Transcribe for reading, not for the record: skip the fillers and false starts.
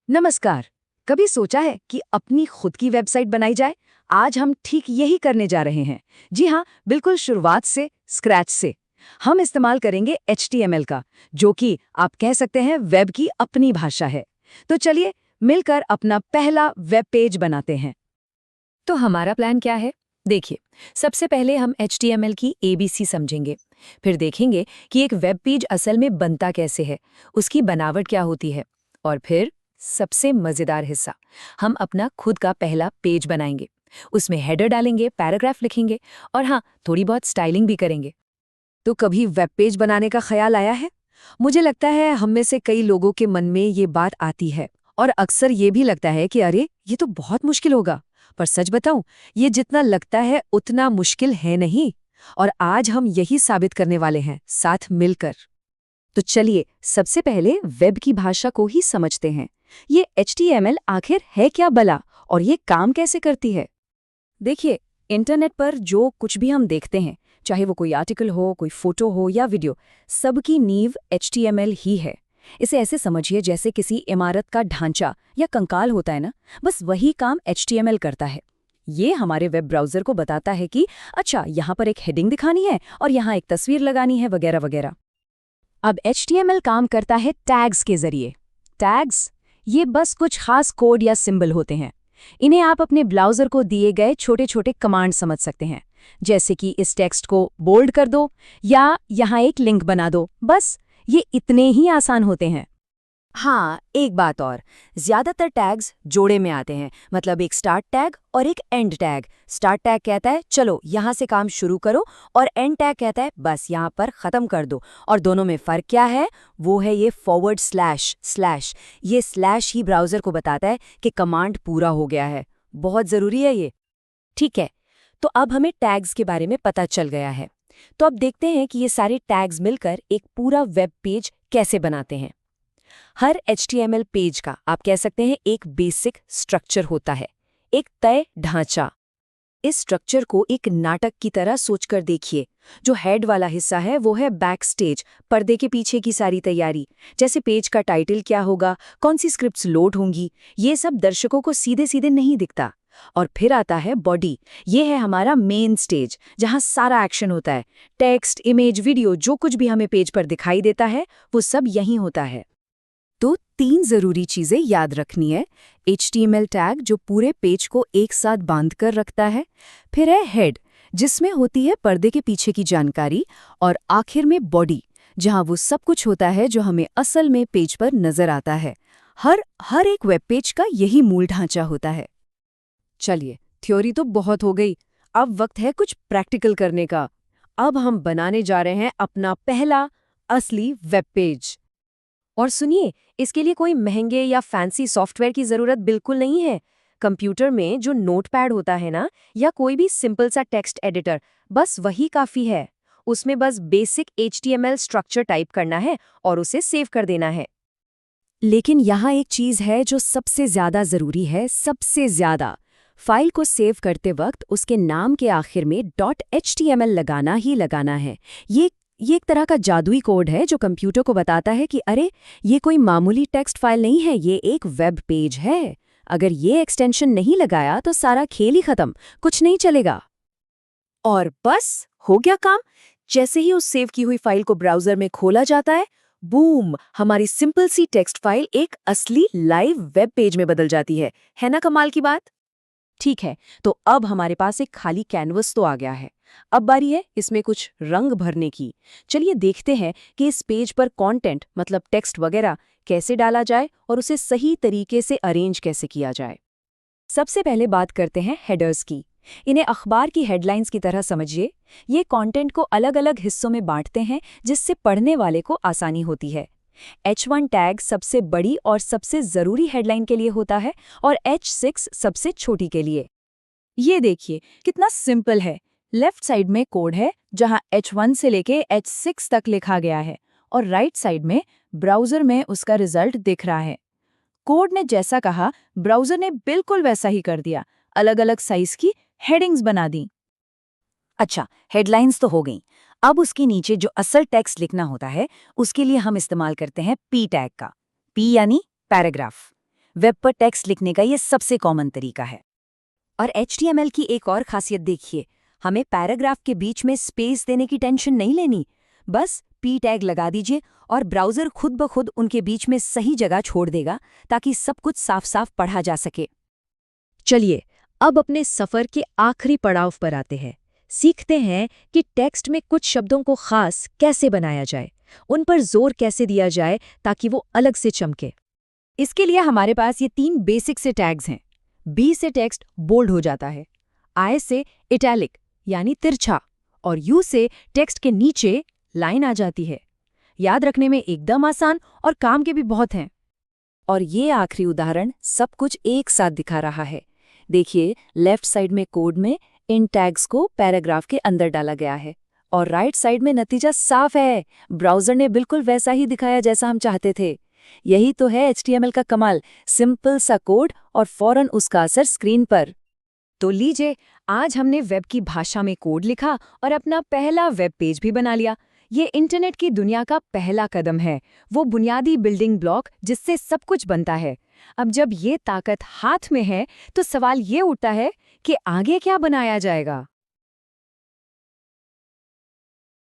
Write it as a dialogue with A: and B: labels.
A: नमस्कार। कभी सोचा है कि अपनी खुद की वेबसाइट बनाई जाए? आज हम ठीक यही करने जा रहे हैं। जी हाँ, बिल्कुल शुरुआत से, स्क्रैच से। हम इस्तेमाल करेंगे HTML का, जो कि आप कह सकते हैं वेब की अपनी भाषा है। तो चलिए मिलकर अपना पहला वेब पेज बनाते हैं।
B: तो हमारा प्लान क्या है? देखिए, सबसे पहले हम HTML की ABC समझेंगे। फिर देखेंगे कि एक वेब पेज असल में बनता कैसे है, उसकी बनावट क्या होती है। और फिर सबसे मज़ेदार हिस्सा, हम अपना खुद का पहला पेज बनाएंगे। उसमें हेडर डालेंगे, पैराग्राफ लिखेंगे और हाँ, थोड़ी बहुत स्टाइलिंग भी करेंगे।
A: तो कभी वेब पेज बनाने का ख्याल आया है? मुझे लगता है हम में से कई लोगों के मन में ये बात आती है और अक्सर ये भी लगता है कि अरे ये तो बहुत मुश्किल होगा। पर सच बताऊं, ये जितना लगता है उतना मुश्किल है नहीं। और आज हम यही साबित करने वाले हैं, साथ मिलकर। तो चलिए सबसे पहले वेब की भाषा को ही समझते हैं। ये HTML आखिर है क्या भला, और ये काम कैसे करती है? देखिए, इंटरनेट पर जो कुछ भी हम देखते हैं, चाहे वो कोई आर्टिकल हो, कोई फोटो हो या वीडियो, सबकी नींव HTML ही है। इसे ऐसे समझिए जैसे किसी इमारत का ढांचा या कंकाल होता है ना, बस वही काम HTML करता है। ये हमारे वेब ब्राउज़र को बताता है कि अच्छा, यहाँ पर एक हेडिंग दिखानी है और यहाँ एक तस्वीर लगानी है, वगैरह वगैरह। अब HTML काम करता है टैग्स के जरिए। टैग्स ये बस कुछ खास कोड या सिंबल होते हैं। इन्हें आप अपने ब्राउज़र को दिए गए छोटे छोटे कमांड समझ सकते हैं, जैसे कि इस टेक्स्ट को बोल्ड कर दो या यहाँ एक लिंक बना दो। बस ये इतने ही आसान होते हैं। हाँ, एक बात और, ज्यादातर टैग्स जोड़े में आते हैं, मतलब एक स्टार्ट टैग और एक एंड टैग। स्टार्ट टैग कहता है चलो यहाँ से काम शुरू करो, और एंड टैग कहता है बस यहाँ पर खत्म कर दो। और दोनों में फर्क क्या है? वो है ये फॉरवर्ड स्लैश स्लैश। ये स्लैश ही ब्राउजर को बताता है कि कमांड पूरा हो गया है। बहुत जरूरी है ये। ठीक है, तो अब हमें टैग्स के बारे में पता चल गया है। तो अब देखते हैं कि ये सारे टैग्स मिलकर एक पूरा वेब पेज कैसे बनाते हैं। हर HTML पेज का आप कह सकते हैं एक बेसिक स्ट्रक्चर होता है, एक तय ढांचा। इस स्ट्रक्चर को एक नाटक की तरह सोचकर देखिए। जो हेड वाला हिस्सा है वो है बैक स्टेज, पर्दे के पीछे की सारी तैयारी। जैसे पेज का टाइटल क्या होगा, कौन सी स्क्रिप्ट्स लोड होंगी, ये सब दर्शकों को सीधे सीधे नहीं दिखता। और फिर आता है बॉडी। ये है हमारा मेन स्टेज, जहां सारा एक्शन होता है। टेक्स्ट, इमेज, वीडियो, जो कुछ भी हमें पेज पर दिखाई देता है वो सब यहीं होता है। तो 3 जरूरी चीजें याद रखनी है। HTML टैग जो पूरे पेज को एक साथ बांध कर रखता है, फिर है हेड जिसमें होती है पर्दे के पीछे की जानकारी, और आखिर में बॉडी जहां वो सब कुछ होता है जो हमें असल में पेज पर नजर आता है। हर एक वेब पेज का यही मूल ढांचा होता है। चलिए, थ्योरी तो बहुत हो गई, अब वक्त है कुछ प्रैक्टिकल करने का। अब हम बनाने जा रहे हैं अपना पहला असली वेब पेज। और सुनिए, इसके लिए कोई महंगे या फैंसी सॉफ्टवेयर की जरूरत बिल्कुल नहीं है। कंप्यूटर में जो नोटपैड होता है ना, या कोई भी सिंपल सा टेक्स्ट एडिटर, बस वही काफी है। उसमें बस बेसिक HTML स्ट्रक्चर टाइप करना है और उसे सेव कर देना है। लेकिन यहाँ एक चीज है जो सबसे ज्यादा जरूरी है, सबसे ज्यादा। फाइल को सेव करते वक्त उसके नाम के आखिर में .html लगाना ही लगाना है। ये एक तरह का जादुई कोड है जो कंप्यूटर को बताता है कि अरे, ये कोई मामूली टेक्स्ट फाइल नहीं है, ये एक वेब पेज है। अगर ये एक्सटेंशन नहीं लगाया तो सारा खेल ही खत्म, कुछ नहीं चलेगा। और बस हो गया काम। जैसे ही उस सेव की हुई फाइल को ब्राउजर में खोला जाता है, बूम, हमारी सिंपल सी टेक्स्ट फाइल एक असली लाइव वेब पेज में बदल जाती है ना कमाल की बात? ठीक है, तो अब हमारे पास एक खाली कैनवस तो आ गया है। अब बारी है इसमें कुछ रंग भरने की। चलिए देखते हैं कि इस पेज पर कंटेंट, मतलब टेक्स्ट वगैरह, कैसे डाला जाए और उसे सही तरीके से अरेंज कैसे किया जाए। सबसे पहले बात करते हैं हेडर्स की। इन्हें अखबार की हेडलाइंस की तरह समझिए। ये कंटेंट को अलग अलग हिस्सों में बांटते हैं जिससे पढ़ने वाले को आसानी होती है। H1 टैग सबसे बड़ी और सबसे जरूरी हेडलाइन के लिए होता है और H6 सबसे छोटी के लिए। ये देखिए कितना सिंपल है। लेफ्ट साइड में कोड है जहां H1 से लेके H6 तक लिखा गया है, और राइट साइड में ब्राउजर में उसका रिजल्ट दिख रहा है। कोड ने जैसा कहा, ब्राउजर ने बिल्कुल वैसा ही कर दिया। अलग अलग साइज की हेडिंग्स बना दी। अच्छा, हेडलाइंस तो हो गई। अब उसके नीचे जो असल टेक्स्ट लिखना होता है, उसके लिए हम इस्तेमाल करते हैं P टैग का। P यानी पैराग्राफ।
C: वेब पर टेक्स्ट लिखने का ये सबसे कॉमन तरीका है। और HTML की एक और खासियत देखिए, हमें पैराग्राफ के बीच में स्पेस देने की टेंशन नहीं लेनी। बस P टैग लगा दीजिए और ब्राउज़र खुद ब खुद उनके बीच में सही जगह छोड़ देगा ताकि सब कुछ साफ साफ पढ़ा जा सके।
A: चलिए अब अपने सफ़र के आखिरी पड़ाव पर आते हैं। सीखते हैं कि टेक्स्ट में कुछ शब्दों को खास कैसे बनाया जाए, उन पर जोर कैसे दिया जाए ताकि वो अलग से चमके।
B: इसके लिए हमारे पास ये 3 बेसिक से टैग्स हैं। B से टेक्स्ट बोल्ड हो जाता है, I से इटैलिक यानी तिरछा, और U से टेक्स्ट के नीचे लाइन आ जाती है। याद रखने में एकदम आसान और काम के भी बहुत हैं।
C: और ये आखिरी उदाहरण सब कुछ एक साथ दिखा रहा है। देखिए, लेफ्ट साइड में कोड में इन टैग्स को पैराग्राफ के अंदर डाला गया है और राइट साइड में नतीजा साफ है। ब्राउज़र ने बिल्कुल वैसा ही दिखाया जैसा हम चाहते थे। यही तो है HTML का कमाल, सिंपल सा कोड और फौरन उसका असर स्क्रीन पर।
B: तो लीजिए, आज हमने वेब की भाषा में कोड लिखा और अपना पहला वेब पेज भी बना लिया। ये इंटरनेट की दुनिया का पहला कदम है, वो बुनियादी बिल्डिंग ब्लॉक जिससे सब कुछ बनता है। अब जब ये ताकत हाथ में है तो सवाल ये उठता है कि आगे क्या बनाया जाएगा।